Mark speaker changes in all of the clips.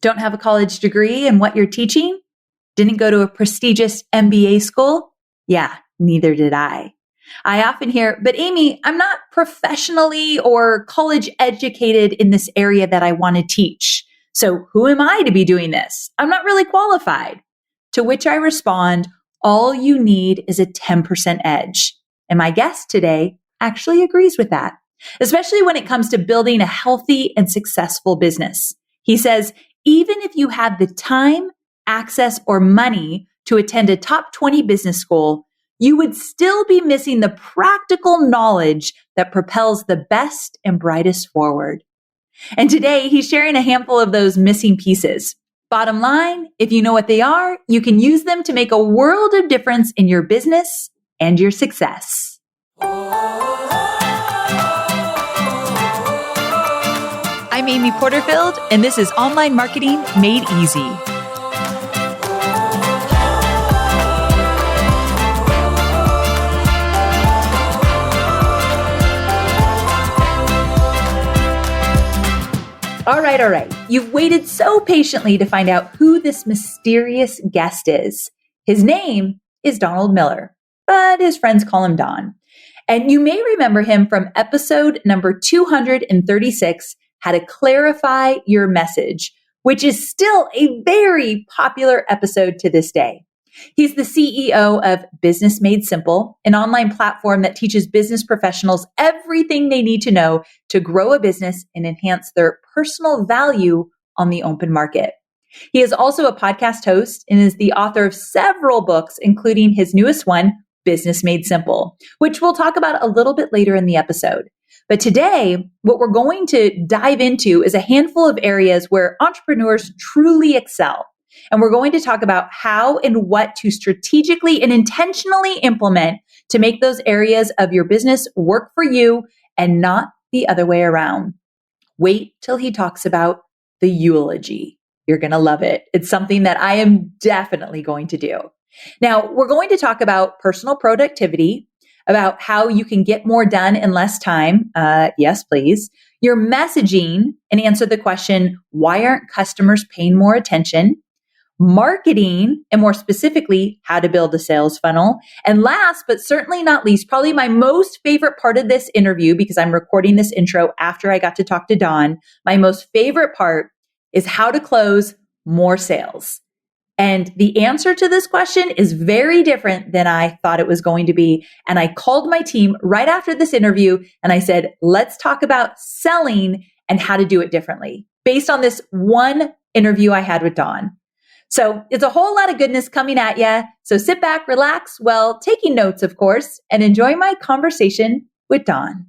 Speaker 1: Don't have a college degree in what you're teaching? Didn't go to a prestigious MBA school? Yeah, neither did I. I often hear, but Amy, I'm not professionally or college educated in this area that I want to teach. So who am I to be doing this? I'm not really qualified. To which I respond, all you need is a 10% edge. And my guest today actually agrees with that, especially when it comes to building a healthy and successful business. He says, even if you have the time, access, or money to attend a top 20 business school, you would still be missing the practical knowledge that propels the best and brightest forward. And today he's sharing a handful of those missing pieces. Bottom line, if you know what they are, you can use them to make a world of difference in your business and your success. I'm Amy Porterfield, and this is Online Marketing Made Easy. All right. You've waited so patiently to find out who this mysterious guest is. His name is Donald Miller, but his friends call him Don. And you may remember him from episode number 236, How to Clarify Your Message, which is still a very popular episode to this day. He's the CEO of Business Made Simple, an online platform that teaches business professionals everything they need to know to grow a business and enhance their personal value on the open market. He is also a podcast host and is the author of several books, including his newest one, Business Made Simple, which we'll talk about a little bit later in the episode. But today, what we're going to dive into is a handful of areas where entrepreneurs truly excel. And we're going to talk about how and what to strategically and intentionally implement to make those areas of your business work for you and not the other way around. Wait till he talks about the eulogy. You're going to love it. It's something that I am definitely going to do. Now, we're going to talk about personal productivity, about how you can get more done in less time. Yes, please. Your messaging, and answer the question, why aren't customers paying more attention? Marketing, and more specifically, how to build a sales funnel. And last, but certainly not least, probably my most favorite part of this interview, because I'm recording this intro after I got to talk to Don, my most favorite part is how to close more sales. And the answer to this question is very different than I thought it was going to be. And I called my team right after this interview and I said, let's talk about selling and how to do it differently based on this one interview I had with Don. So it's a whole lot of goodness coming at you. So sit back, relax, well, taking notes, of course, and enjoy my conversation with Don.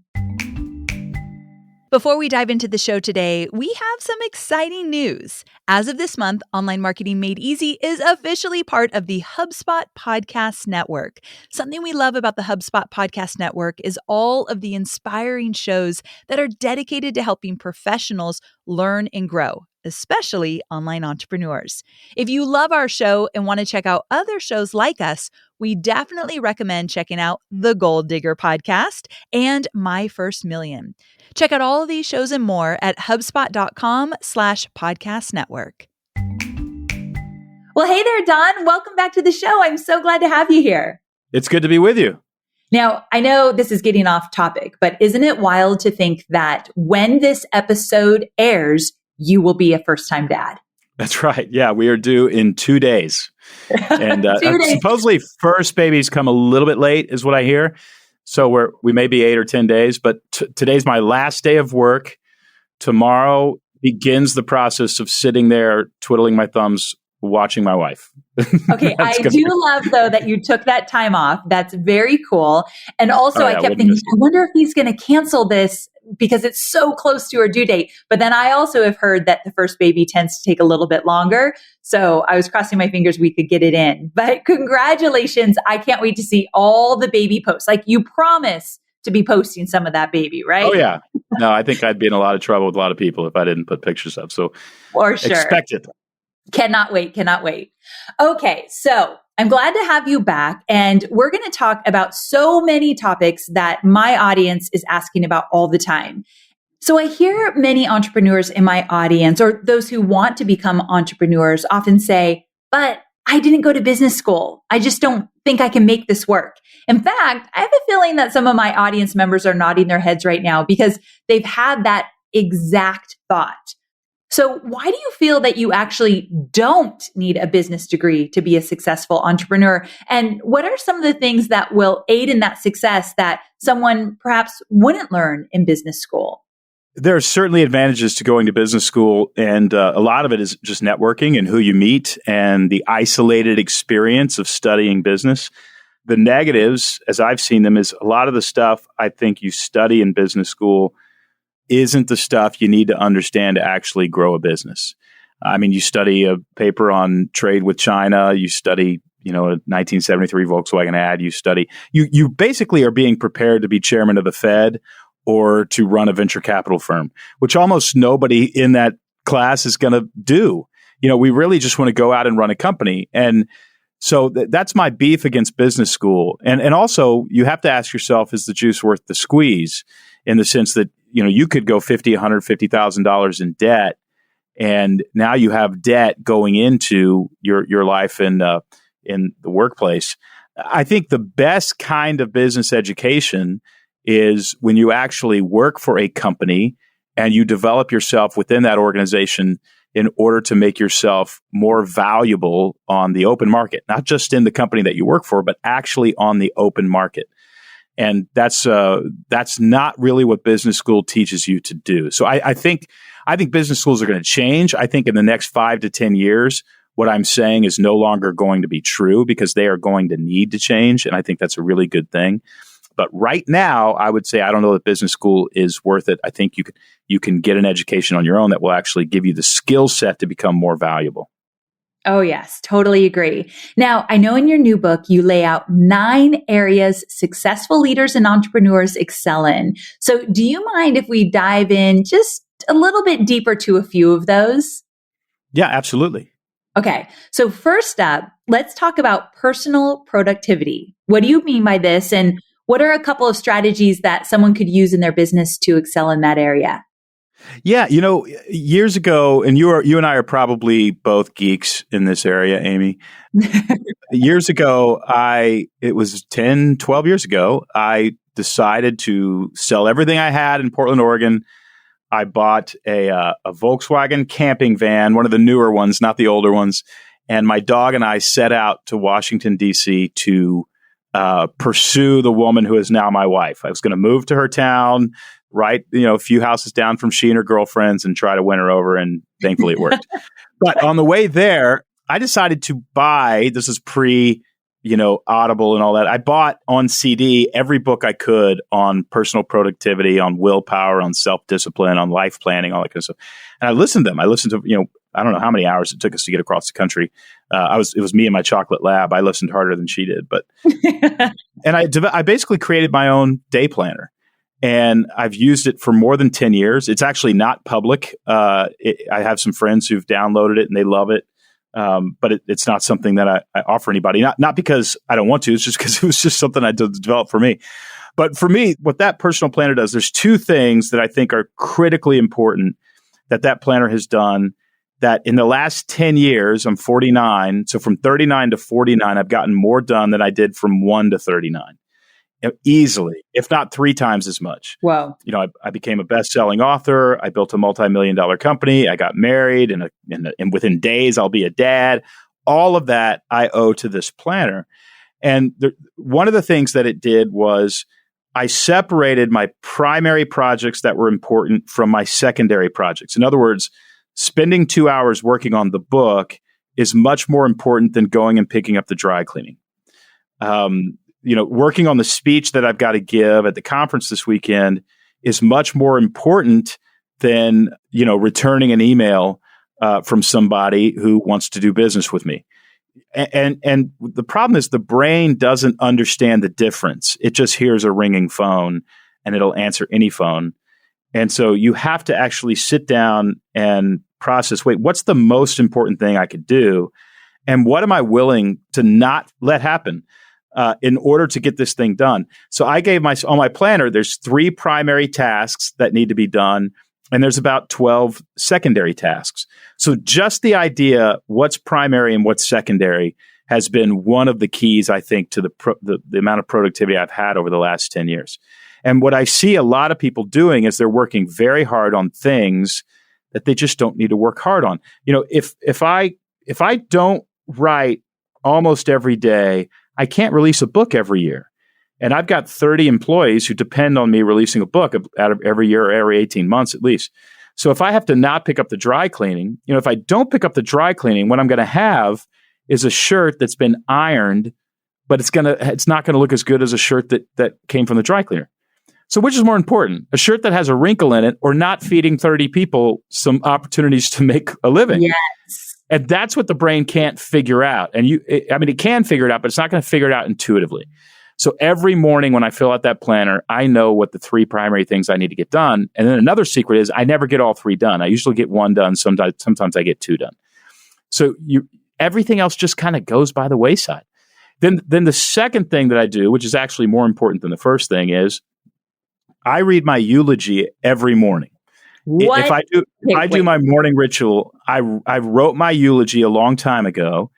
Speaker 1: Before we dive into the show today, we have some exciting news. As of this month, Online Marketing Made Easy is officially part of the HubSpot Podcast Network. Something we love about the HubSpot Podcast Network is all of the inspiring shows that are dedicated to helping professionals learn and grow, especially online entrepreneurs. If you love our show and want to check out other shows like us, we definitely recommend checking out The Gold Digger Podcast and My First Million. Check out all of these shows and more at HubSpot.com/podcast network. Well, hey there, Don. Welcome back to the show. I'm so glad to have you here.
Speaker 2: It's good to be with you.
Speaker 1: Now, I know this is getting off topic, but isn't it wild to think that when this episode airs, you will be a first-time dad?
Speaker 2: That's right. Yeah, we are due in 2 days. And
Speaker 1: 2 days.
Speaker 2: Supposedly first babies come a little bit late is what I hear. So we may be 8 or 10 days, but today's my last day of work. Tomorrow begins the process of sitting there twiddling my thumbs, watching my wife.
Speaker 1: Okay, I do love, though, that you took that time off. That's very cool. And also, I kept thinking, I wonder if he's going to cancel this because it's so close to our due date. But then I also have heard that the first baby tends to take a little bit longer. So I was crossing my fingers we could get it in. But congratulations. I can't wait to see all the baby posts. Like you promise to be posting some of that baby, right?
Speaker 2: Oh, yeah. No, I think I'd be in a lot of trouble with a lot of people if I didn't put pictures up. So
Speaker 1: for sure.
Speaker 2: Expect it.
Speaker 1: Cannot wait. Okay, so I'm glad to have you back. And we're going to talk about so many topics that my audience is asking about all the time. So I hear many entrepreneurs in my audience, or those who want to become entrepreneurs, often say, but I didn't go to business school. I just don't think I can make this work. In fact, I have a feeling that some of my audience members are nodding their heads right now because they've had that exact thought. So why do you feel that you actually don't need a business degree to be a successful entrepreneur? And what are some of the things that will aid in that success that someone perhaps wouldn't learn in business school?
Speaker 2: There are certainly advantages to going to business school, and a lot of it is just networking and who you meet and the isolated experience of studying business. The negatives, as I've seen them, is a lot of the stuff I think you study in business school isn't the stuff you need to understand to actually grow a business. I mean, you study a paper on trade with China, you study, a 1973 Volkswagen ad, you basically are being prepared to be chairman of the Fed or to run a venture capital firm, which almost nobody in that class is going to do. We really just want to go out and run a company. And so that's my beef against business school. And also you have to ask yourself, is the juice worth the squeeze? In the sense that, you could go $50,000, $150,000 in debt, and now you have debt going into your life in the workplace. I think the best kind of business education is when you actually work for a company and you develop yourself within that organization in order to make yourself more valuable on the open market, not just in the company that you work for, but actually on the open market. And that's not really what business school teaches you to do. So I think business schools are going to change. I think in the next 5 to 10 years, what I'm saying is no longer going to be true because they are going to need to change. And I think that's a really good thing. But right now, I would say I don't know that business school is worth it. I think you can get an education on your own that will actually give you the skill set to become more valuable.
Speaker 1: Oh, yes, totally agree. Now, I know in your new book, you lay out 9 areas successful leaders and entrepreneurs excel in. So do you mind if we dive in just a little bit deeper to a few of those?
Speaker 2: Yeah, absolutely.
Speaker 1: Okay, so first up, let's talk about personal productivity. What do you mean by this? And what are a couple of strategies that someone could use in their business to excel in that area?
Speaker 2: Yeah, years ago, and you and I are probably both geeks in this area, Amy. Years ago, it was 10, 12 years ago, I decided to sell everything I had in Portland, Oregon. I bought a Volkswagen camping van, one of the newer ones, not the older ones. And my dog and I set out to Washington, D.C. to pursue the woman who is now my wife. I was going to move to her town, right? A few houses down from she and her girlfriends, and try to win her over. And thankfully it worked. But on the way there, I decided to buy, this is pre, Audible and all that. I bought on CD every book I could on personal productivity, on willpower, on self-discipline, on life planning, all that kind of stuff. And I listened to them. I listened to, I don't know how many hours it took us to get across the country. It was me and my chocolate lab. I listened harder than she did, but, and I basically created my own day planner, and I've used it for more than 10 years. It's actually not public. I have some friends who've downloaded it and they love it. But it's not something that I offer anybody, not because I don't want to, it's just because it was just something I developed for me. But for me, what that personal planner does, there's 2 things that I think are critically important that planner has done, that in the last 10 years, I'm 49. So from 39 to 49, I've gotten more done than I did from 1 to 39. Easily, if not 3 times as much.
Speaker 1: Wow.
Speaker 2: I became a best-selling author. I built a multi-million-dollar company. I got married, and within days, I'll be a dad. All of that I owe to this planner. And one of the things that it did was I separated my primary projects that were important from my secondary projects. In other words, spending 2 hours working on the book is much more important than going and picking up the dry cleaning. Working on the speech that I've got to give at the conference this weekend is much more important than, returning an email from somebody who wants to do business with me. And the problem is the brain doesn't understand the difference. It just hears a ringing phone and it'll answer any phone. And so you have to actually sit down and process, wait, what's the most important thing I could do? And what am I willing to not let happen? in order to get this thing done. So I gave on my planner, there's 3 primary tasks that need to be done, and there's about 12 secondary tasks. So just the idea what's primary and what's secondary has been one of the keys, I think, to the amount of productivity I've had over the last 10 years. And what I see a lot of people doing is they're working very hard on things that they just don't need to work hard on. If I don't write almost every day, I can't release a book every year. And I've got 30 employees who depend on me releasing a book out of every year or every 18 months at least. So if I have to not pick up the dry cleaning, if I don't pick up the dry cleaning, what I'm going to have is a shirt that's been ironed, but it's not going to look as good as a shirt that came from the dry cleaner. So which is more important, a shirt that has a wrinkle in it or not feeding 30 people some opportunities to make a living?
Speaker 1: Yes.
Speaker 2: And that's what the brain can't figure out. And it can figure it out, but it's not going to figure it out intuitively. So every morning when I fill out that planner, I know what the 3 primary things I need to get done. And then another secret is I never get all 3 done. I usually get 1 done. Sometimes I get 2 done. So everything else just kind of goes by the wayside. Then the second thing that I do, which is actually more important than the first thing, is I read my eulogy every morning.
Speaker 1: What?
Speaker 2: If I do my morning ritual, I wrote my eulogy a long time ago,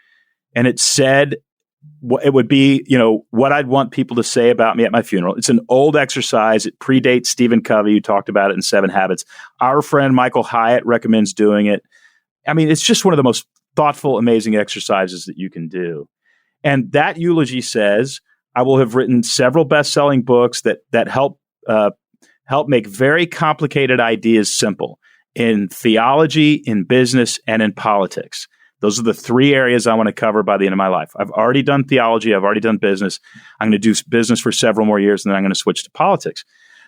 Speaker 2: and it said it would be, what I'd want people to say about me at my funeral. It's an old exercise. It predates Stephen Covey, who talked about it in 7 Habits. Our friend Michael Hyatt recommends doing it. I mean, it's just one of the most thoughtful, amazing exercises that you can do. And that eulogy says, I will have written several best-selling books that help make very complicated ideas simple in theology, in business, and in politics. Those are the 3 areas I want to cover by the end of my life. I've already done theology. I've already done business. I'm going to do business for several more years, and then I'm going to switch to politics.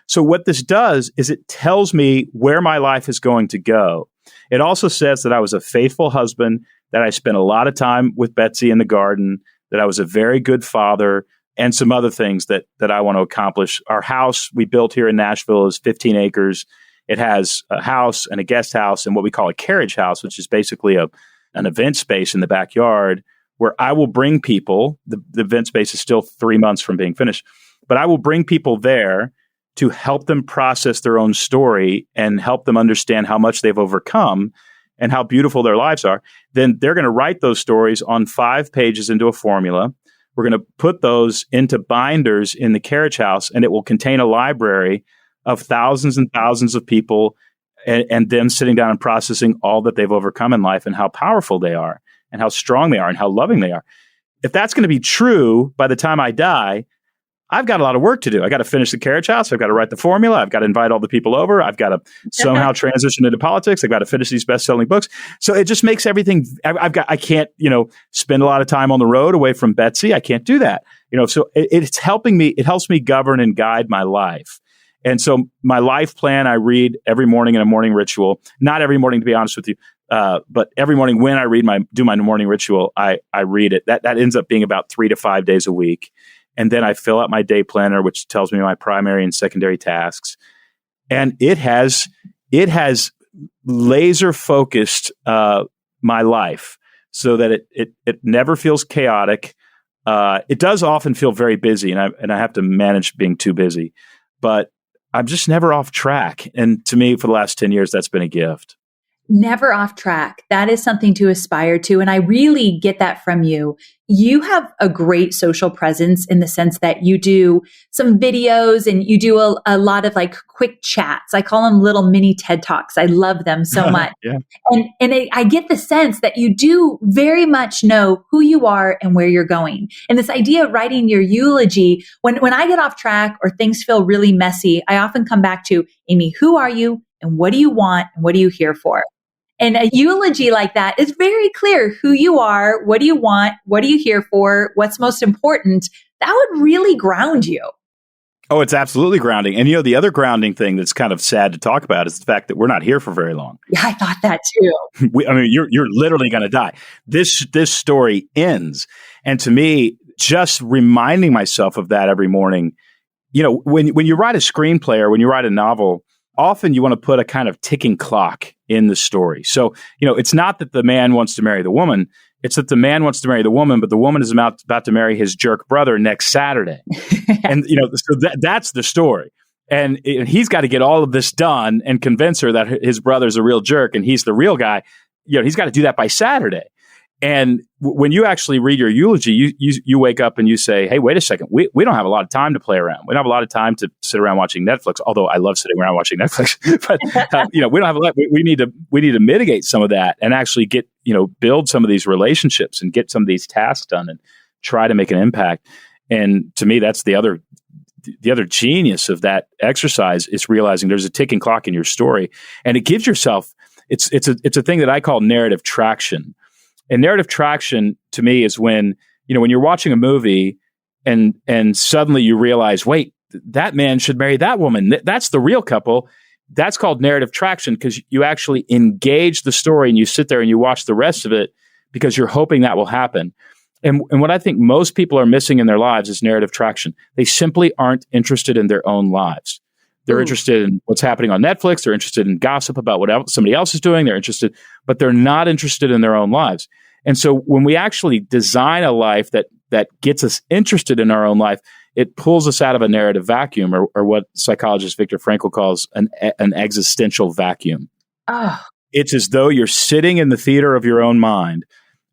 Speaker 2: So what this does is it tells me where my life is going to go. It also says that I was a faithful husband, that I spent a lot of time with Betsy in the garden, that I was a very good father, and some other things that I want to accomplish. Our house we built here in Nashville is 15 acres. It has a house and a guest house and what we call a carriage house, which is basically an event space in the backyard where I will bring people. The event space is still 3 months from being finished, but I will bring people there to help them process their own story and help them understand how much they've overcome and how beautiful their lives are. Then they're going to write those stories on 5 pages into a formula. We're going to put those into binders in the carriage house, and it will contain a library of thousands and thousands of people and them sitting down and processing all that they've overcome in life and how powerful they are and how strong they are and how loving they are. If that's going to be true by the time I die, I've got a lot of work to do. I got to finish the carriage house. I've got to write the formula. I've got to invite all the people over. I've got to somehow transition into politics. I've got to finish these best-selling books. So it just makes everything. I can't, spend a lot of time on the road away from Betsy. I can't do that. So it's helping me. It helps me govern and guide my life. And so my life plan, I read every morning in a morning ritual. Not every morning, to be honest with you, but every morning when I do my morning ritual, I read it. That ends up being about 3 to 5 days a week. And then I fill out my day planner, which tells me my primary and secondary tasks. And it has laser focused my life so that it never feels chaotic. It does often feel very busy, and I have to manage being too busy. But I'm just never off track. And to me, for the last 10 years, that's been a gift.
Speaker 1: Never off track. That is something to aspire to. And I really get that from you. You have a great social presence in the sense that you do some videos and you do a lot of like quick chats. I call them little mini TED Talks. I love them so much.
Speaker 2: Yeah.
Speaker 1: And I get the sense that you do very much know who you are and where you're going. And this idea of writing your eulogy, when I get off track or things feel really messy, I often come back to, Amy, who are you and what do you want and what are you here for? And a eulogy like that is very clear who you are, what do you want, what are you here for, what's most important. That would really ground you.
Speaker 2: Oh, it's absolutely grounding. And the other grounding thing that's kind of sad to talk about is the fact that we're not here for very long.
Speaker 1: Yeah, I thought that too.
Speaker 2: You're literally going to die. This story ends. And to me, just reminding myself of that every morning, when you write a screenplay or when you write a novel, often you want to put a kind of ticking clock in the story. So, it's not that the man wants to marry the woman. It's that the man wants to marry the woman, but the woman is about to marry his jerk brother next Saturday. And, so that's the story. And he's got to get all of this done and convince her that his brother's a real jerk and he's the real guy. He's got to do that by Saturday. And when you actually read your eulogy, you wake up and you say, hey, wait a second. We don't have a lot of time to play around. We don't have a lot of time to sit around watching Netflix, although I love sitting around watching Netflix. But, we don't have a lot. We need to mitigate some of that and actually get, build some of these relationships and get some of these tasks done and try to make an impact. And to me, that's the other genius of that exercise is realizing there's a ticking clock in your story. And it gives yourself, it's a thing that I call narrative traction. And narrative traction to me is when you're watching a movie and suddenly you realize, wait, that man should marry that woman. That's the real couple. That's called narrative traction because you actually engage the story and you sit there and you watch the rest of it because you're hoping that will happen. And what I think most people are missing in their lives is narrative traction. They simply aren't interested in their own lives. They're interested in what's happening on Netflix. They're interested in gossip about what somebody else is doing. They're interested, but they're not interested in their own lives. And so when we actually design a life that gets us interested in our own life, it pulls us out of a narrative vacuum or what psychologist Viktor Frankl calls an existential vacuum.
Speaker 1: Oh.
Speaker 2: It's as though you're sitting in the theater of your own mind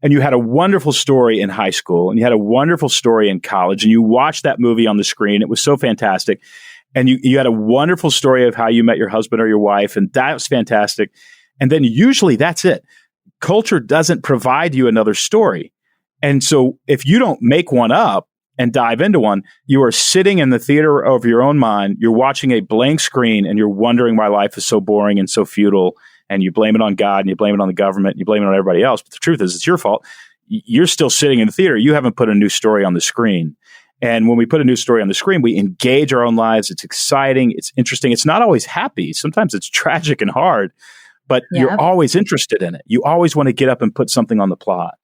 Speaker 2: and you had a wonderful story in high school and you had a wonderful story in college and you watched that movie on the screen. It was so fantastic. And you had a wonderful story of how you met your husband or your wife, and that was fantastic. And then usually that's it. Culture doesn't provide you another story. And so if you don't make one up and dive into one, you are sitting in the theater of your own mind. You're watching a blank screen and you're wondering why life is so boring and so futile. And you blame it on God and you blame it on the government and you blame it on everybody else. But the truth is, it's your fault. You're still sitting in the theater. You haven't put a new story on the screen. And when we put a new story on the screen, we engage our own lives. It's exciting. It's interesting. It's not always happy. Sometimes it's tragic and hard, but you're always interested in it. You always want to get up and put something on the plot.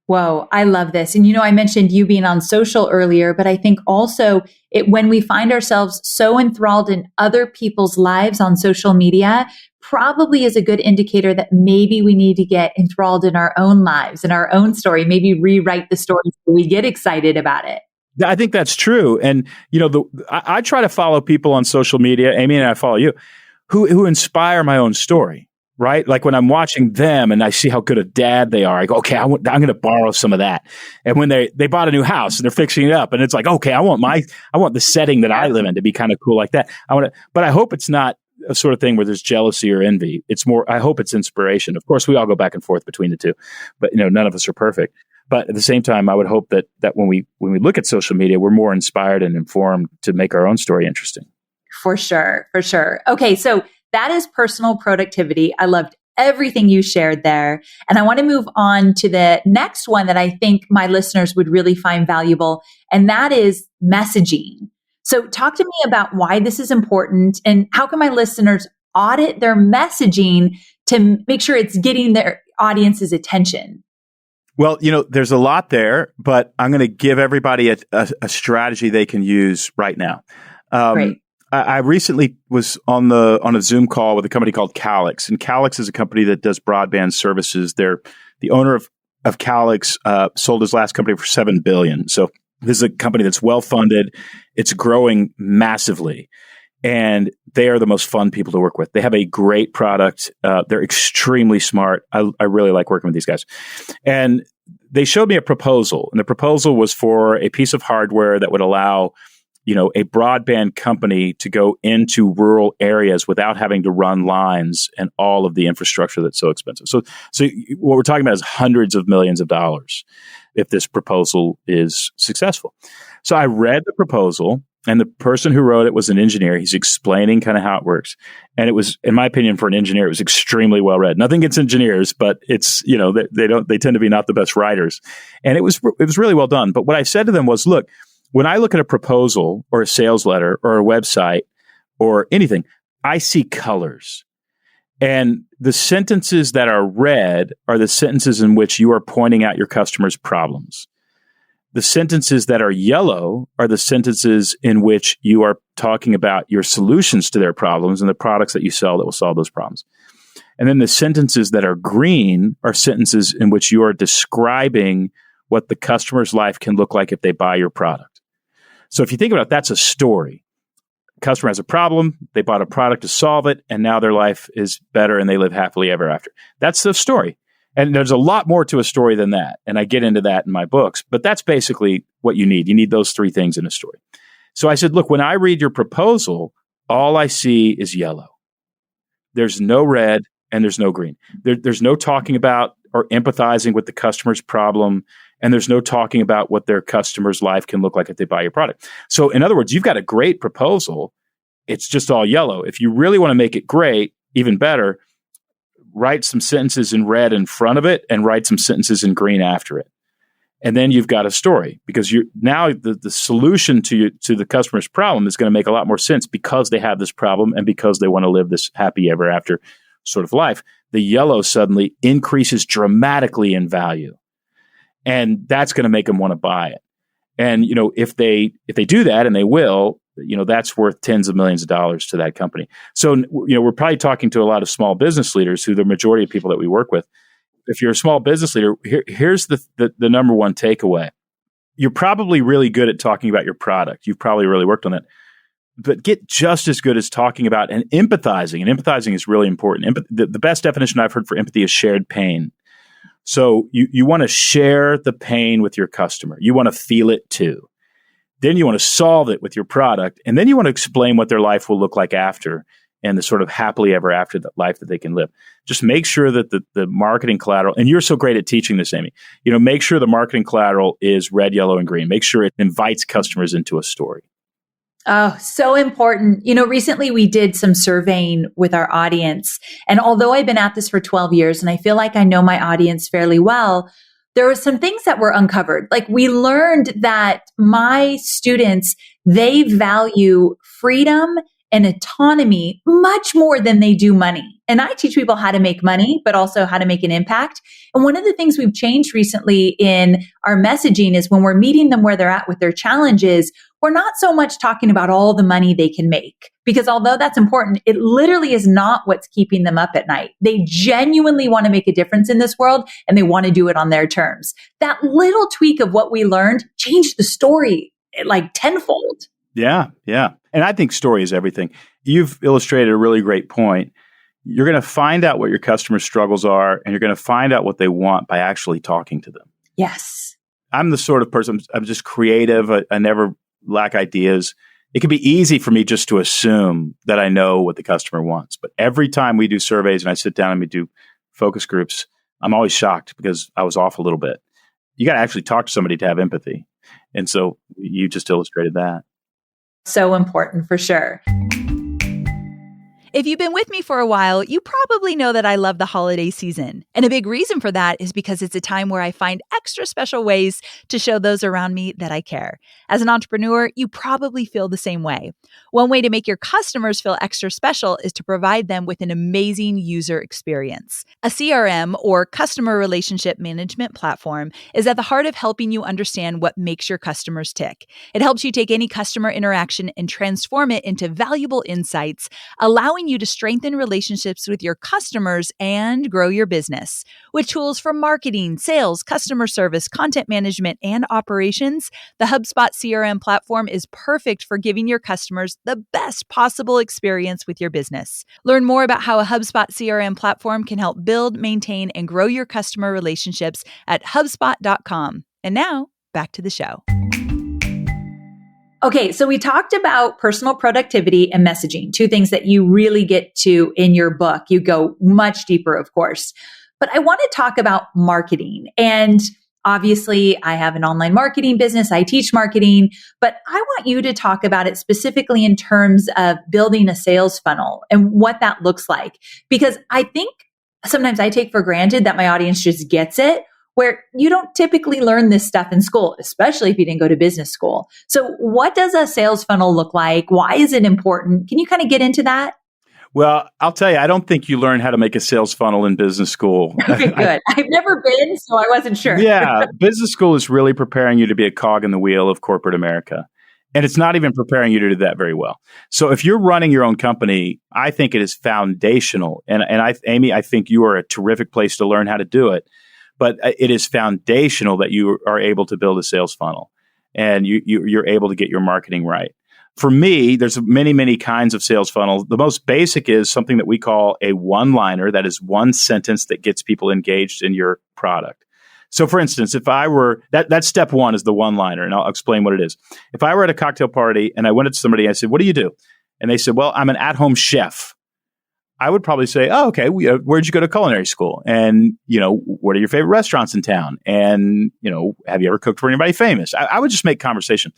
Speaker 1: Whoa, I love this. And I mentioned you being on social earlier, but I think also when we find ourselves so enthralled in other people's lives on social media, probably is a good indicator that maybe we need to get enthralled in our own lives, in our own story, maybe rewrite the story so we get excited about it.
Speaker 2: I think that's true. And, I try to follow people on social media, Amy, and I follow you, who inspire my own story, right? Like when I'm watching them and I see how good a dad they are, I go, okay, I'm going to borrow some of that. And when they bought a new house and they're fixing it up and it's like, okay, I want the setting that I live in to be kind of cool like that. But I hope it's not a sort of thing where there's jealousy or envy. It's more, I hope it's inspiration. Of course, we all go back and forth between the two, but none of us are perfect. But at the same time, I would hope that when we look at social media, we're more inspired and informed to make our own story interesting.
Speaker 1: For sure. Okay, so that is personal productivity. I loved everything you shared there. And I want to move on to the next one that I think my listeners would really find valuable, and that is messaging. So talk to me about why this is important and how can my listeners audit their messaging to make sure it's getting their audience's attention?
Speaker 2: Well, there's a lot there, but I'm going to give everybody a strategy they can use right now.
Speaker 1: Great.
Speaker 2: I recently was on a Zoom call with a company called Calix, and Calix is a company that does broadband services. They're the owner of Calix sold his last company for $7 billion. So this is a company that's well funded. It's growing massively. And they are the most fun people to work with. They have a great product. They're extremely smart. I really like working with these guys. And they showed me a proposal. And the proposal was for a piece of hardware that would allow, a broadband company to go into rural areas without having to run lines and all of the infrastructure that's so expensive. So what we're talking about is hundreds of millions of dollars if this proposal is successful. So I read the proposal. And the person who wrote it was an engineer. He's explaining kind of how it works. And it was, in my opinion, for an engineer, it was extremely well read. Nothing against engineers, but it's, they tend to be not the best writers. And it was really well done. But what I said to them was, look, when I look at a proposal or a sales letter or a website or anything, I see colors. And the sentences that are red are the sentences in which you are pointing out your customer's problems. The sentences that are yellow are the sentences in which you are talking about your solutions to their problems and the products that you sell that will solve those problems. And then the sentences that are green are sentences in which you are describing what the customer's life can look like if they buy your product. So if you think about it, that's a story. Customer has a problem, they bought a product to solve it, and now their life is better and they live happily ever after. That's the story. And there's a lot more to a story than that. And I get into that in my books, but that's basically what you need. You need those three things in a story. So I said, look, when I read your proposal, all I see is yellow. There's no red and there's no green. There's no talking about or empathizing with the customer's problem. And there's no talking about what their customer's life can look like if they buy your product. So in other words, you've got a great proposal. It's just all yellow. If you really want to make it great, even better, write some sentences in red in front of it and write some sentences in green after it. And then you've got a story, because now the solution to the customer's problem is going to make a lot more sense because they have this problem and because they want to live this happy ever after sort of life. The yellow suddenly increases dramatically in value. And that's going to make them want to buy it. And, if they do that, and they will, that's worth tens of millions of dollars to that company. So, we're probably talking to a lot of small business leaders, who the majority of people that we work with. If you're a small business leader, here's the number one takeaway. You're probably really good at talking about your product. You've probably really worked on it. But get just as good as talking about and empathizing. And empathizing is really important. The best definition I've heard for empathy is shared pain. So you want to share the pain with your customer. You want to feel it too. Then you want to solve it with your product. And then you want to explain what their life will look like after, and the sort of happily ever after that life that they can live. Just make sure that the marketing collateral, and you're so great at teaching this, Amy, make sure the marketing collateral is red, yellow, and green. Make sure it invites customers into a story.
Speaker 1: Oh, so important. Recently we did some surveying with our audience. And although I've been at this for 12 years and I feel like I know my audience fairly well, there were some things that were uncovered. Like, we learned that my students, they value freedom and autonomy much more than they do money. And I teach people how to make money, but also how to make an impact. And one of the things we've changed recently in our messaging is when we're meeting them where they're at with their challenges, we're not so much talking about all the money they can make, because although that's important, it literally is not what's keeping them up at night. They genuinely want to make a difference in this world, and they want to do it on their terms. That little tweak of what we learned changed the story like tenfold.
Speaker 2: Yeah. And I think story is everything. You've illustrated a really great point. You're going to find out what your customers' struggles are, and you're going to find out what they want by actually talking to them.
Speaker 1: Yes.
Speaker 2: I'm the sort of person, I'm just creative. I never lack ideas. It can be easy for me just to assume that I know what the customer wants. But every time we do surveys and I sit down and we do focus groups, I'm always shocked because I was off a little bit. You got to actually talk to somebody to have empathy. And so you just illustrated that.
Speaker 1: So important, for sure.
Speaker 3: If you've been with me for a while, you probably know that I love the holiday season. And a big reason for that is because it's a time where I find extra special ways to show those around me that I care. As an entrepreneur, you probably feel the same way. One way to make your customers feel extra special is to provide them with an amazing user experience. A CRM, or customer relationship management platform, is at the heart of helping you understand what makes your customers tick. It helps you take any customer interaction and transform it into valuable insights, allowing you to strengthen relationships with your customers and grow your business. With tools for marketing, sales, customer service, content management, and operations, the HubSpot CRM platform is perfect for giving your customers the best possible experience with your business. Learn more about how a HubSpot CRM platform can help build, maintain, and grow your customer relationships at HubSpot.com. And now, back to the show.
Speaker 1: Okay, so we talked about personal productivity and messaging, two things that you really get to in your book. You go much deeper, of course. But I want to talk about marketing. And obviously, I have an online marketing business. I teach marketing, but I want you to talk about it specifically in terms of building a sales funnel and what that looks like. Because I think sometimes I take for granted that my audience just gets it, where you don't typically learn this stuff in school, especially if you didn't go to business school. So what does a sales funnel look like? Why is it important? Can you kind of get into that?
Speaker 2: Well, I'll tell you, I don't think you learn how to make a sales funnel in business school.
Speaker 1: Okay, good. I've never been, so I wasn't sure.
Speaker 2: Yeah, business school is really preparing you to be a cog in the wheel of corporate America. And it's not even preparing you to do that very well. So if you're running your own company, I think it is foundational. And Amy, I think you are a terrific place to learn how to do it. But it is foundational that you are able to build a sales funnel and you're able to get your marketing right. For me, there's many, many kinds of sales funnels. The most basic is something that we call a one-liner. That is one sentence that gets people engaged in your product. So for instance, if I were, that's step one is the one-liner, and I'll explain what it is. If I were at a cocktail party and I went up to somebody and I said, what do you do? And they said, well, I'm an at-home chef. I would probably say, oh, okay, where'd you go to culinary school? And, what are your favorite restaurants in town? And, have you ever cooked for anybody famous? I would just make conversation.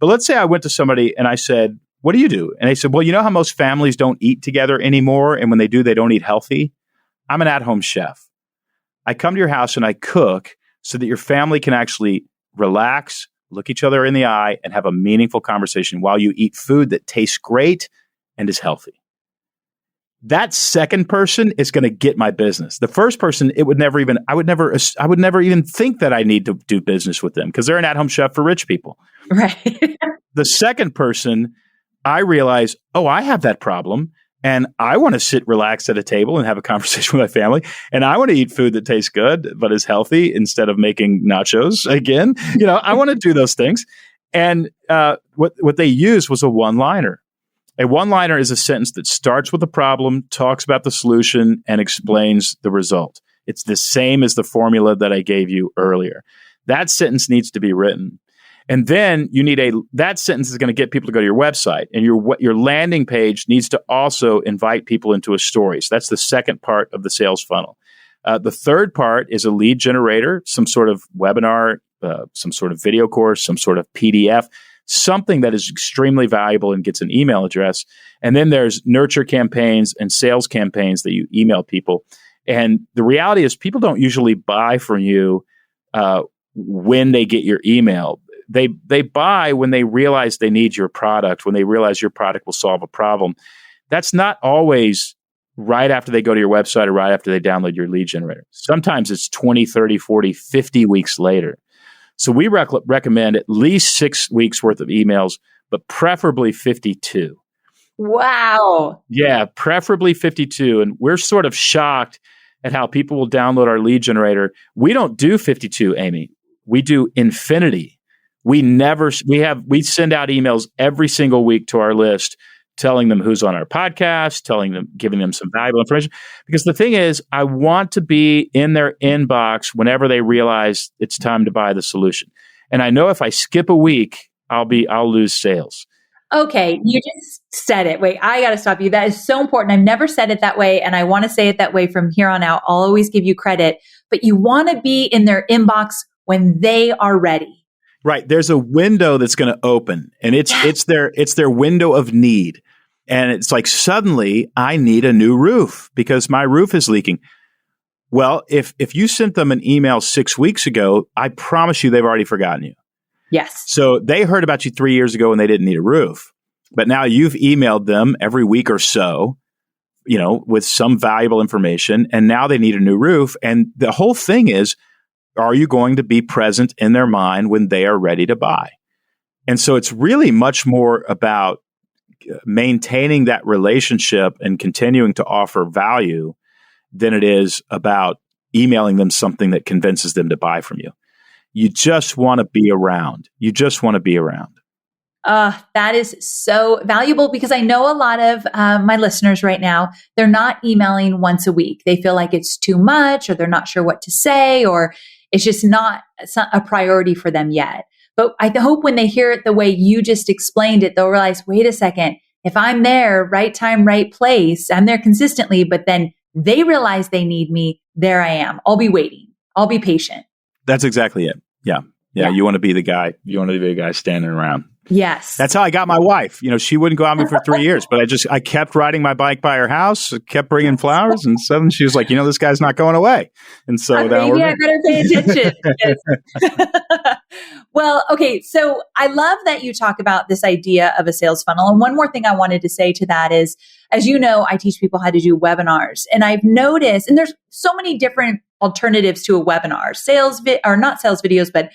Speaker 2: But let's say I went to somebody and I said, what do you do? And they said, well, you know how most families don't eat together anymore? And when they do, they don't eat healthy? I'm an at-home chef. I come to your house and I cook so that your family can actually relax, look each other in the eye, and have a meaningful conversation while you eat food that tastes great and is healthy. That second person is going to get my business. The first person, I would never even think that I need to do business with them because they're an at-home chef for rich people.
Speaker 1: Right.
Speaker 2: The second person, I realize, oh, I have that problem. And I want to sit relaxed at a table and have a conversation with my family. And I want to eat food that tastes good, but is healthy instead of making nachos again. I want to do those things. And what they used was a one-liner. A one-liner is a sentence that starts with a problem, talks about the solution, and explains the result. It's the same as the formula that I gave you earlier. That sentence needs to be written. And then you need that sentence is going to get people to go to your website, and your landing page needs to also invite people into a story. So that's the second part of the sales funnel. The third part is a lead generator, some sort of webinar, some sort of video course, some sort of PDF, something that is extremely valuable and gets an email address. And then there's nurture campaigns and sales campaigns that you email people. And the reality is people don't usually buy from you when they get your email. They buy when they realize they need your product, when they realize your product will solve a problem. That's not always right after they go to your website or right after they download your lead generator. Sometimes it's 20, 30, 40, 50 weeks later. So we recommend at least 6 weeks worth of emails, but preferably 52.
Speaker 1: Wow.
Speaker 2: Yeah, preferably 52. And we're sort of shocked at how people will download our lead generator. We don't do 52, Amy. We do infinity. We send out emails every single week to our list, telling them who's on our podcast, giving them some valuable information. Because the thing is, I want to be in their inbox whenever they realize it's time to buy the solution. And I know if I skip a week, I'll lose sales.
Speaker 1: Okay, you just said it. Wait, I got to stop you. That is so important. I've never said it that way, and I want to say it that way from here on out. I'll always give you credit, but you want to be in their inbox when they are ready.
Speaker 2: Right. There's a window that's going to open, and it's their window of need. And it's like, suddenly I need a new roof because my roof is leaking. Well, if you sent them an email 6 weeks ago, I promise you they've already forgotten you.
Speaker 1: Yes.
Speaker 2: So they heard about you 3 years ago and they didn't need a roof. But now you've emailed them every week or so, with some valuable information, and now they need a new roof. And the whole thing is, are you going to be present in their mind when they are ready to buy? And so it's really much more about maintaining that relationship and continuing to offer value than it is about emailing them something that convinces them to buy from you. You just want to be around.
Speaker 1: That is so valuable because I know a lot of my listeners right now, they're not emailing once a week. They feel like it's too much, or they're not sure what to say, or it's just not a priority for them yet. But I hope when they hear it the way you just explained it, they'll realize, wait a second, if I'm there, right time, right place, I'm there consistently, but then they realize they need me, there I am. I'll be waiting. I'll be patient.
Speaker 2: That's exactly it. Yeah. You want to be the guy. You want to be the guy standing around.
Speaker 1: Yes.
Speaker 2: That's how I got my wife. She wouldn't go out with me for 3 years, but I kept riding my bike by her house, kept bringing flowers, and suddenly she was like, this guy's not going away. And so
Speaker 1: maybe I better pay attention. Well, okay. So I love that you talk about this idea of a sales funnel. And one more thing I wanted to say to that is, as you know, I teach people how to do webinars. And I've noticed, and there's so many different alternatives to a webinar, or not sales videos, but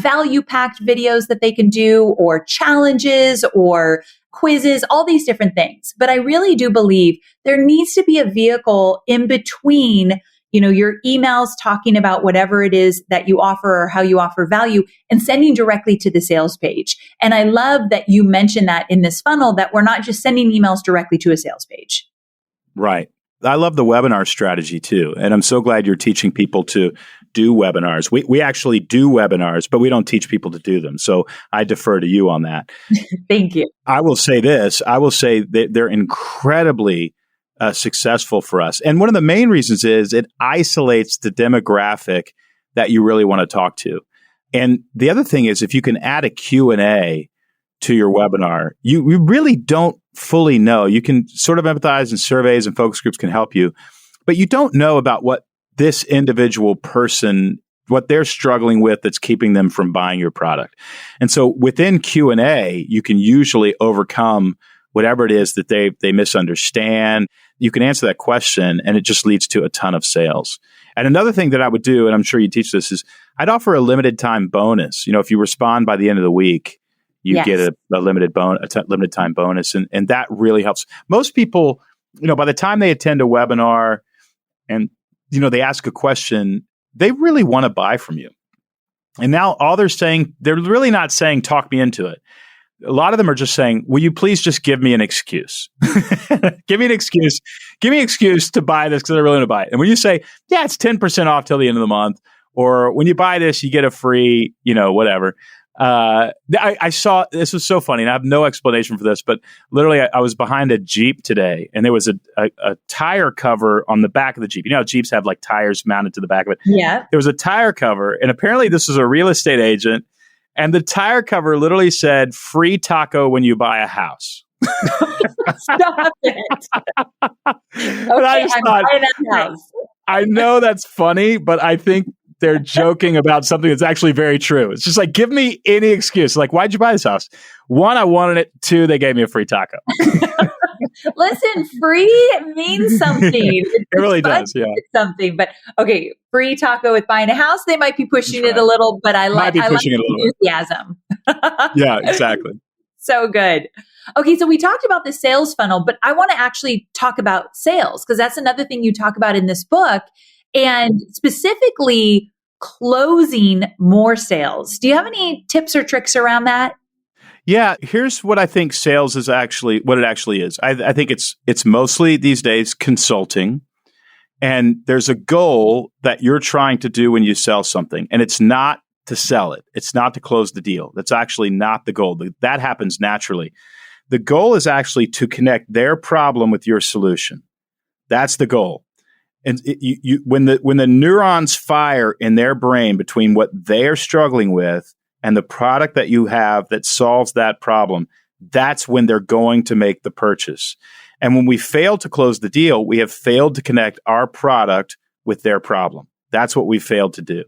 Speaker 1: value packed videos that they can do, or challenges or quizzes, all these different things. But I really do believe there needs to be a vehicle in between, your emails talking about whatever it is that you offer or how you offer value, and sending directly to the sales page. And I love that you mentioned that in this funnel, that we're not just sending emails directly to a sales page.
Speaker 2: Right. I love the webinar strategy too. And I'm so glad you're teaching people to do webinars. We actually do webinars, but we don't teach people to do them. So I defer to you on that.
Speaker 1: Thank you.
Speaker 2: I will say this. I will say that they're incredibly successful for us. And one of the main reasons is it isolates the demographic that you really want to talk to. And the other thing is, if you can add a Q&A to your webinar, you really don't fully know. You can sort of empathize, and surveys and focus groups can help you, but you don't know about what this individual person, what they're struggling with that's keeping them from buying your product. And so within Q&A, you can usually overcome whatever it is that they misunderstand. You can answer that question, and it just leads to a ton of sales. And another thing that I would do, and I'm sure you teach this, is I'd offer a limited time bonus. If you respond by the end of the week, you get a limited time bonus, and that really helps. Most people, by the time they attend a webinar and they ask a question, they really want to buy from you. And now all they're really not saying, talk me into it. A lot of them are just saying, will you please just give me an excuse? Give me an excuse. Give me an excuse to buy this because I really want to buy it. And when you say, yeah, it's 10% off till the end of the month, or when you buy this, you get a free, whatever. I saw, this was so funny, and I have no explanation for this, but literally I was behind a Jeep today, and there was a tire cover on the back of the Jeep. Jeeps have like tires mounted to the back of it.
Speaker 1: Yeah.
Speaker 2: There was a tire cover, and apparently this was a real estate agent. And the tire cover literally said, free taco when you buy a house.
Speaker 1: Stop it. Okay,
Speaker 2: I
Speaker 1: I'm buying that house.
Speaker 2: I know that's funny, but I think they're joking about something that's actually very true. It's just like, give me any excuse. Like, why'd you buy this house? One, I wanted it. Two, they gave me a free taco.
Speaker 1: Listen, free means something.
Speaker 2: It really does, yeah.
Speaker 1: It's something, but okay, free taco with buying a house, they might be pushing it a little, but I like the enthusiasm.
Speaker 2: Yeah, exactly.
Speaker 1: So good. Okay, so we talked about the sales funnel, but I want to actually talk about sales, because that's another thing you talk about in this book, and specifically closing more sales. Do you have any tips or tricks around that?
Speaker 2: Yeah, here's what I think sales is actually, what it actually is. I think it's mostly these days consulting, and there's a goal that you're trying to do when you sell something, and it's not to sell it. It's not to close the deal. That's actually not the goal. That happens naturally. The goal is actually to connect their problem with your solution. That's the goal. And when the neurons fire in their brain between what they're struggling with and the product that you have that solves that problem, that's when they're going to make the purchase. And when we fail to close the deal, we have failed to connect our product with their problem. That's what we failed to do.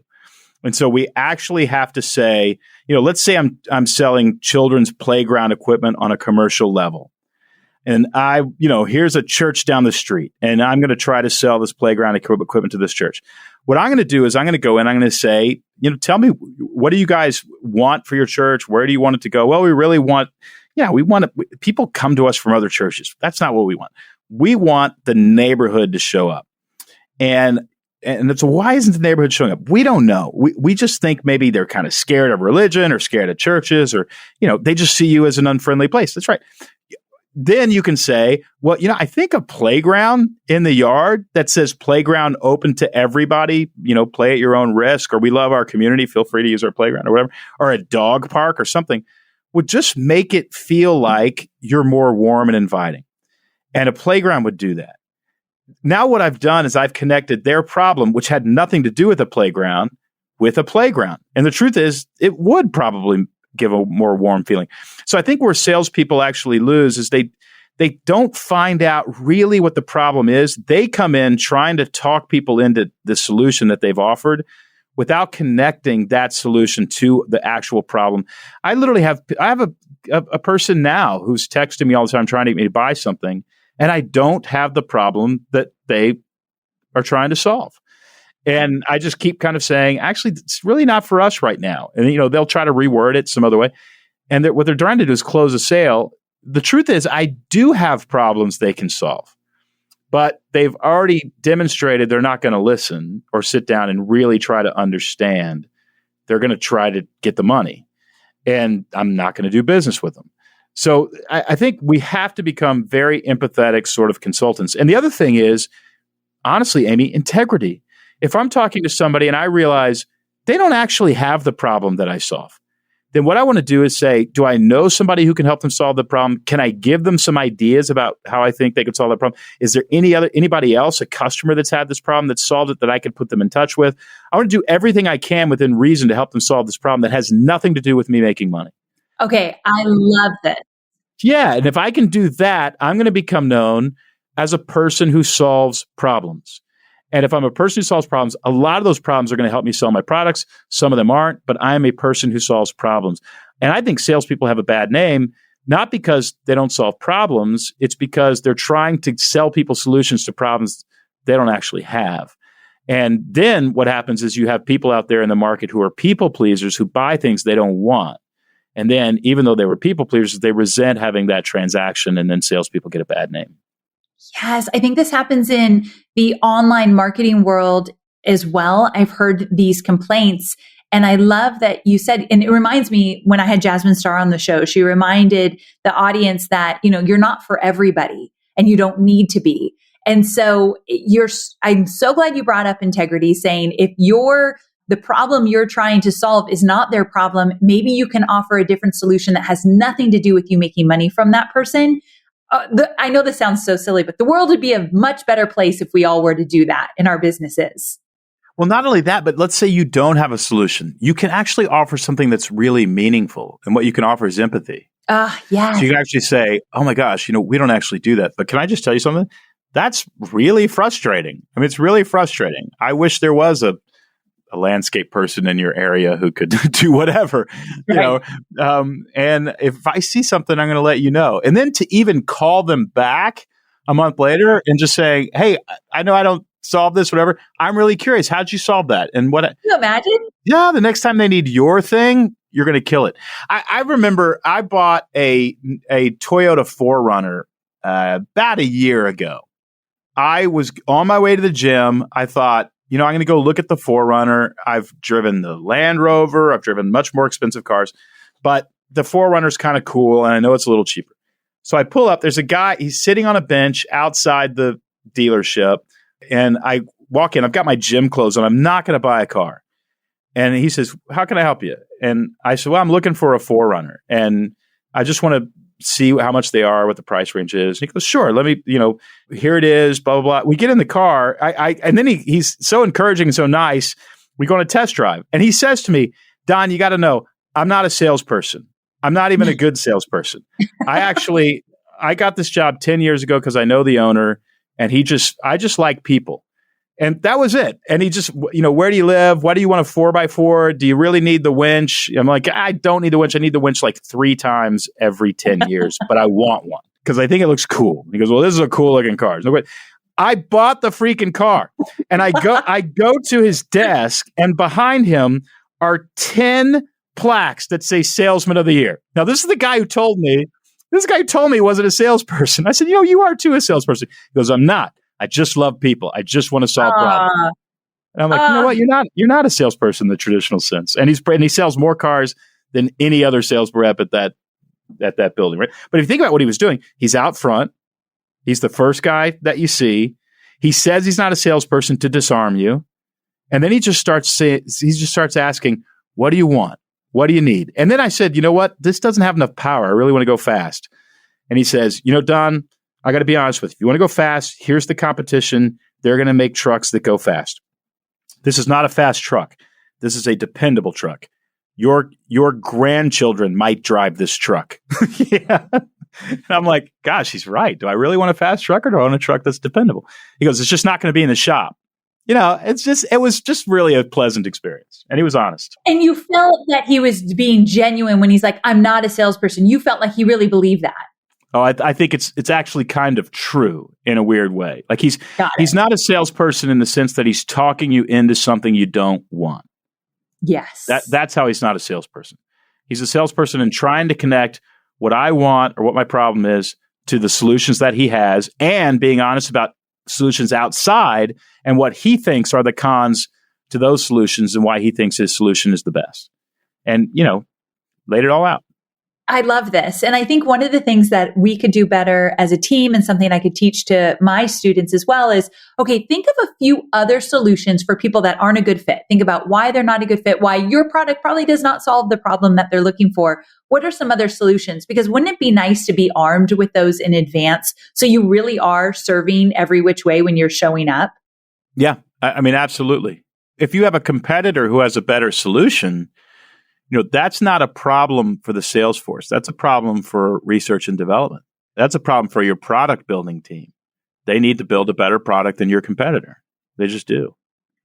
Speaker 2: And so we actually have to say, let's say I'm selling children's playground equipment on a commercial level. And here's a church down the street, and I'm going to try to sell this playground equipment to this church. What I'm going to do is I'm going to go in, I'm going to say, tell me, what do you guys want for your church? Where do you want it to go? Well, we really want, people come to us from other churches. That's not what we want. We want the neighborhood to show up. And so why isn't the neighborhood showing up? We don't know. We just think maybe they're kind of scared of religion or scared of churches, or, they just see you as an unfriendly place. That's right. Then you can say, well, I think a playground in the yard that says playground open to everybody, play at your own risk, or we love our community, feel free to use our playground or whatever, or a dog park or something, would just make it feel like you're more warm and inviting. And a playground would do that. Now what I've done is I've connected their problem, which had nothing to do with a playground, with a playground. And the truth is, it would probably give a more warm feeling. So I think where salespeople actually lose is they don't find out really what the problem is. They come in trying to talk people into the solution that they've offered, without connecting that solution to the actual problem. I have a person now who's texting me all the time trying to get me to buy something, and I don't have the problem that they are trying to solve. And I just keep kind of saying, actually, it's really not for us right now. And, they'll try to reword it some other way. And what they're trying to do is close a sale. The truth is, I do have problems they can solve, but they've already demonstrated they're not going to listen or sit down and really try to understand. They're going to try to get the money, and I'm not going to do business with them. So I think we have to become very empathetic sort of consultants. And the other thing is, honestly, Amy, integrity. If I'm talking to somebody and I realize they don't actually have the problem that I solve, then what I want to do is say, do I know somebody who can help them solve the problem? Can I give them some ideas about how I think they could solve that problem? Is there anybody else, a customer that's had this problem that solved it that I could put them in touch with? I want to do everything I can within reason to help them solve this problem that has nothing to do with me making money.
Speaker 1: Okay, I love this.
Speaker 2: Yeah, and if I can do that, I'm going to become known as a person who solves problems. And if I'm a person who solves problems, a lot of those problems are going to help me sell my products. Some of them aren't, but I'm a person who solves problems. And I think salespeople have a bad name, not because they don't solve problems. It's because they're trying to sell people solutions to problems they don't actually have. And then what happens is you have people out there in the market who are people pleasers who buy things they don't want. And then even though they were people pleasers, they resent having that transaction, and then salespeople get a bad name.
Speaker 1: Yes, I think this happens in the online marketing world as well. I've heard these complaints, and I love that you said, and it reminds me when I had Jasmine Star on the show, she reminded the audience that, you're not for everybody and you don't need to be. And so I'm so glad you brought up integrity, saying if the problem you're trying to solve is not their problem, maybe you can offer a different solution that has nothing to do with you making money from that person. I know this sounds so silly, but the world would be a much better place if we all were to do that in our businesses.
Speaker 2: Well, not only that, but let's say you don't have a solution. You can actually offer something that's really meaningful. And what you can offer is empathy.
Speaker 1: Yeah.
Speaker 2: So you can actually say, oh my gosh, we don't actually do that. But can I just tell you something? That's really frustrating. I mean, it's really frustrating. I wish there was a landscape person in your area who could do whatever,
Speaker 1: right.
Speaker 2: And if I see something, I'm going to let you know. And then to even call them back a month later and just say, hey, I know I don't solve this, whatever. I'm really curious. How'd you solve that? And what?
Speaker 1: Can you imagine?
Speaker 2: Yeah. The next time they need your thing, you're going to kill it. I remember I bought a Toyota 4Runner about a year ago. I was on my way to the gym. I thought, I'm going to go look at the 4Runner. I've driven the Land Rover. I've driven much more expensive cars, but the 4Runner is kind of cool, and I know it's a little cheaper. So I pull up. There's a guy. He's sitting on a bench outside the dealership, and I walk in. I've got my gym clothes on. I'm not going to buy a car. And he says, how can I help you? And I said, well, I'm looking for a 4Runner, and I just want to see how much they are, what the price range is. And he goes, sure, let me, here it is, blah, blah, blah. We get in the car. And then he's so encouraging and so nice. We go on a test drive. And he says to me, Don, you got to know, I'm not a salesperson. I'm not even a good salesperson. I got this job 10 years ago because I know the owner, and I just like people. And that was it. And he just, where do you live? Why do you want a 4x4? Do you really need the winch? I'm like, I don't need the winch. I need the winch like 3 times every 10 years, but I want one because I think it looks cool. He goes, well, this is a cool looking car. No, wait. I bought the freaking car, and I go to his desk, and behind him are 10 plaques that say Salesman of the Year. Now, this is the guy who told me, he wasn't a salesperson. I said, you are too a salesperson. He goes, I'm not. I just love people. I just want to solve problems. And I'm like, you know what? You're not a salesperson in the traditional sense. And he sells more cars than any other sales rep at that building, right? But if you think about what he was doing, he's out front. He's the first guy that you see. He says he's not a salesperson to disarm you. And then he just starts asking, what do you want? What do you need? And then I said, you know what? This doesn't have enough power. I really want to go fast. And he says, Don, I got to be honest with you. If you want to go fast, here's the competition. They're going to make trucks that go fast. This is not a fast truck. This is a dependable truck. Your grandchildren might drive this truck. Yeah. And I'm like, gosh, he's right. Do I really want a fast truck, or do I want a truck that's dependable? He goes, it's just not going to be in the shop. it was just really a pleasant experience. And he was honest.
Speaker 1: And you felt that he was being genuine when he's like, I'm not a salesperson. You felt like he really believed that.
Speaker 2: Oh, I think it's actually kind of true in a weird way. Like he's not a salesperson in the sense that he's talking you into something you don't want.
Speaker 1: Yes.
Speaker 2: That's how he's not a salesperson. He's a salesperson in trying to connect what I want or what my problem is to the solutions that he has, and being honest about solutions outside and what he thinks are the cons to those solutions and why he thinks his solution is the best. And, laid it all out.
Speaker 1: I love this. And I think one of the things that we could do better as a team, and something I could teach to my students as well, is, okay, think of a few other solutions for people that aren't a good fit. Think about why they're not a good fit, why your product probably does not solve the problem that they're looking for. What are some other solutions? Because wouldn't it be nice to be armed with those in advance, so you really are serving every which way when you're showing up?
Speaker 2: Yeah, I mean, absolutely. If you have a competitor who has a better solution, that's not a problem for the sales force. That's a problem for research and development. That's a problem for your product building team. They need to build a better product than your competitor. They just do.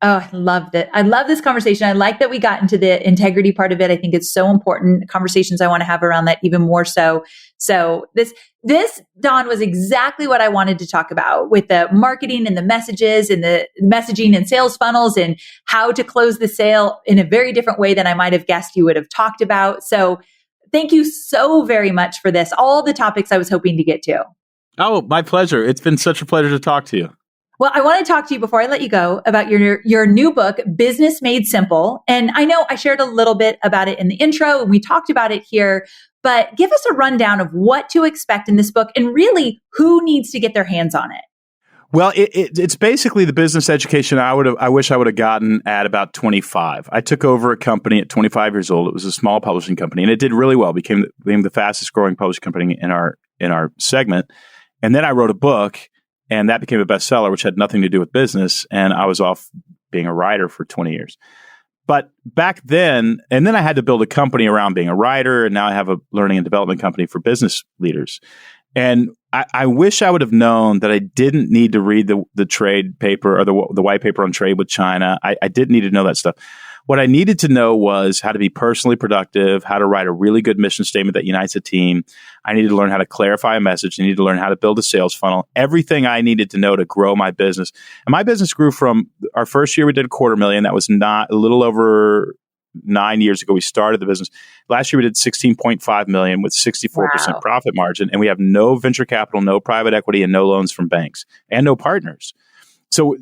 Speaker 1: Oh, I loved it. I love this conversation. I like that we got into the integrity part of it. I think it's so important. Conversations I want to have around that even more so. So this, Don, was exactly what I wanted to talk about, with the marketing and the messages and the messaging and sales funnels, and how to close the sale in a very different way than I might have guessed you would have talked about. So thank you so very much for this. All the topics I was hoping to get to.
Speaker 2: Oh, my pleasure. It's been such a pleasure to talk to you.
Speaker 1: Well, I want to talk to you before I let you go about your new book, Business Made Simple. And I know I shared a little bit about it in the intro, and we talked about it here, but give us a rundown of what to expect in this book, and really who needs to get their hands on it.
Speaker 2: Well, it's basically the business education I wish I would have gotten at about 25. I took over a company at 25 years old. It was a small publishing company, and it did really well. Became the fastest growing publishing company in our segment. And then I wrote a book, and that became a bestseller, which had nothing to do with business. And I was off being a writer for 20 years. But back then, and then I had to build a company around being a writer. And now I have a learning and development company for business leaders. And I wish I would have known that I didn't need to read the trade paper or the white paper on trade with China. I didn't need to know that stuff. What I needed to know was how to be personally productive, how to write a really good mission statement that unites a team. I needed to learn how to clarify a message. I needed to learn how to build a sales funnel. Everything I needed to know to grow my business. And my business grew from our first year, we did $250,000. That was not a little over 9 years ago. We started the business. Last year, we did $16.5 million with 64% profit margin. And we have no venture capital, no private equity, and no loans from banks, and no partners. So,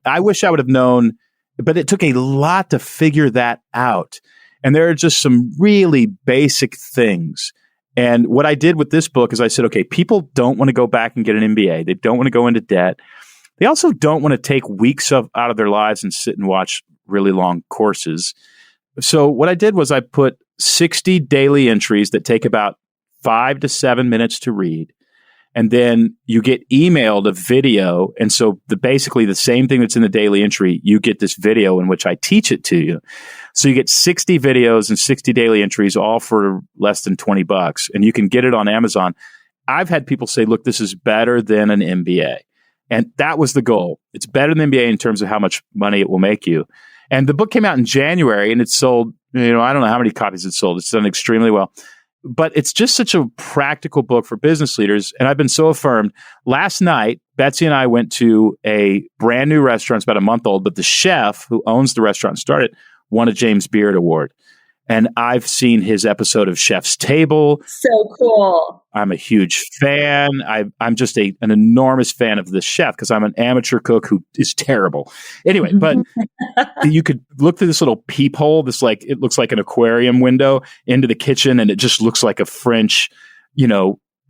Speaker 2: I wish I would have known, but it took a lot to figure that out. And there are just some really basic things. And what I did with this book is I said, okay, people don't want to go back and get an MBA. They don't want to go into debt. They also don't want to take weeks out of their lives and sit and watch really long courses. So what I did was I put 60 daily entries that take about 5 to 7 minutes to read. And then you get emailed a video. And so basically the same thing that's in the daily entry, you get this video in which I teach it to you. So you get 60 videos and 60 daily entries, all for less than $20. And you can get it on Amazon. I've had people say, look, this is better than an MBA. And that was the goal. It's better than MBA in terms of how much money it will make you. And the book came out in January, and it sold, I don't know how many copies it sold. It's done extremely well. But it's just such a practical book for business leaders. And I've been so affirmed. Last night, Betsy and I went to a brand new restaurant. It's about a month old, but the chef who owns the restaurant and started won a James Beard Award. And I've seen his episode of Chef's Table.
Speaker 1: So cool.
Speaker 2: I'm a huge fan. I'm just an enormous fan of this chef because I'm an amateur cook who is terrible. Anyway, but you could look through this little peephole, it looks like an aquarium window into the kitchen, and it just looks like a French,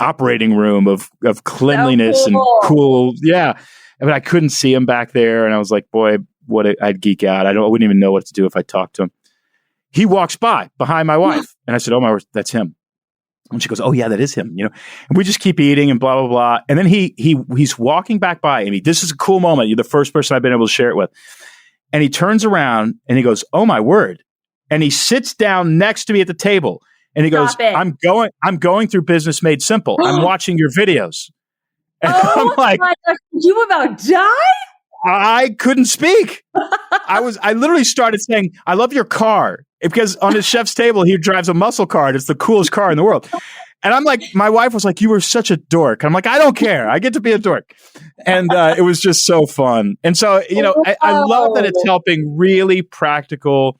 Speaker 2: operating room of cleanliness and cool. Yeah. I mean, I couldn't see him back there. And I was like, boy, I'd geek out. I wouldn't even know what to do if I talked to him. He walks by behind my wife. And I said, oh my word, that's him. And she goes, oh yeah, that is him. And we just keep eating and blah, blah, blah. And then he's walking back by, Amy. This is a cool moment. You're the first person I've been able to share it with. And he turns around and he goes, oh my word. And he sits down next to me at the table. And he goes, I'm going through Business Made Simple. I'm watching your videos. And I'm like,
Speaker 1: my gosh, did you about die?
Speaker 2: I couldn't speak. I literally started saying, I love your car. Because on his chef's table, he drives a muscle car. And it's the coolest car in the world. And I'm like, my wife was like, you were such a dork. I'm like, I don't care. I get to be a dork. And it was just so fun. And so, I love that it's helping really practical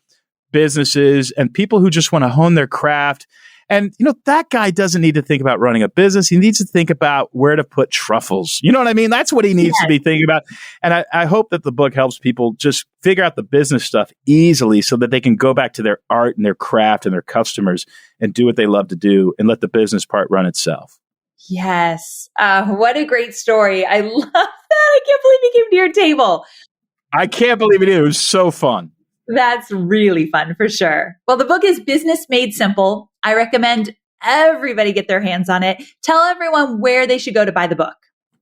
Speaker 2: businesses and people who just want to hone their craft. And, that guy doesn't need to think about running a business. He needs to think about where to put truffles. You know what I mean? That's what he needs to be thinking about. And I hope that the book helps people just figure out the business stuff easily so that they can go back to their art and their craft and their customers and do what they love to do and let the business part run itself.
Speaker 1: Yes. What a great story. I love that. I can't believe he came to your table.
Speaker 2: I can't believe it. It was so fun.
Speaker 1: That's really fun for sure. Well, the book is Business Made Simple. I recommend everybody get their hands on it. Tell everyone where they should go to buy the book.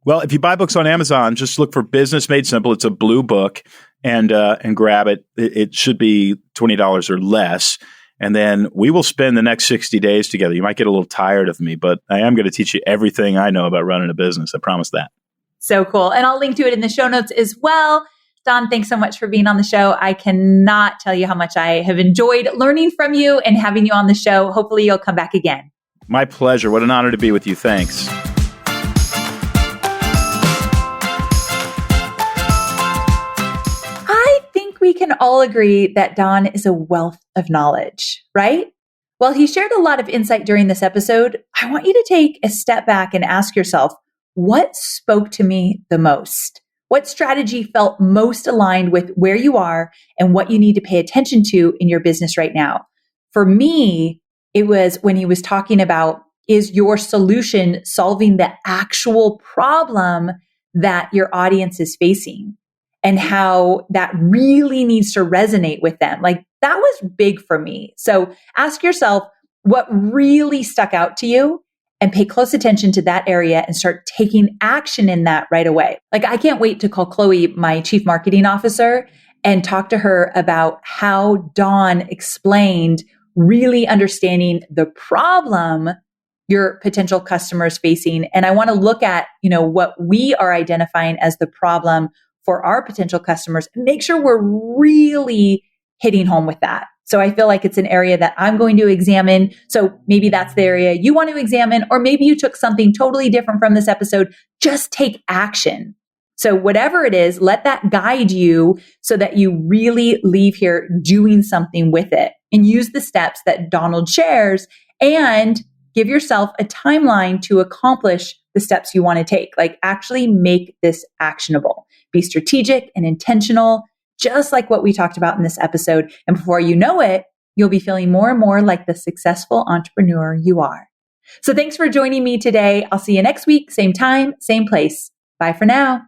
Speaker 2: Well, if you buy books on Amazon, just look for Business Made Simple. It's a blue book and grab it. It should be $20 or less. And then we will spend the next 60 days together. You might get a little tired of me, but I am going to teach you everything I know about running a business. I promise that.
Speaker 1: So cool. And I'll link to it in the show notes as well. Don, thanks so much for being on the show. I cannot tell you how much I have enjoyed learning from you and having you on the show. Hopefully you'll come back again.
Speaker 2: My pleasure. What an honor to be with you. Thanks.
Speaker 1: I think we can all agree that Don is a wealth of knowledge, right? While he shared a lot of insight during this episode, I want you to take a step back and ask yourself, what spoke to me the most? What strategy felt most aligned with where you are and what you need to pay attention to in your business right now? For me, it was when he was talking about, is your solution solving the actual problem that your audience is facing? And how that really needs to resonate with them. Like, that was big for me. So ask yourself what really stuck out to you and pay close attention to that area and start taking action in that right away. Like, I can't wait to call Chloe, my chief marketing officer, and talk to her about how Dawn explained really understanding the problem your potential customers facing. And I want to look at, what we are identifying as the problem for our potential customers and make sure we're really hitting home with that. So I feel like it's an area that I'm going to examine. So maybe that's the area you want to examine, or maybe you took something totally different from this episode. Just take action. So whatever it is, let that guide you so that you really leave here doing something with it, and use the steps that Donald shares and give yourself a timeline to accomplish the steps you want to take. Like, actually make this actionable. Be strategic and intentional, just like what we talked about in this episode. And before you know it, you'll be feeling more and more like the successful entrepreneur you are. So thanks for joining me today. I'll see you next week, same time, same place. Bye for now.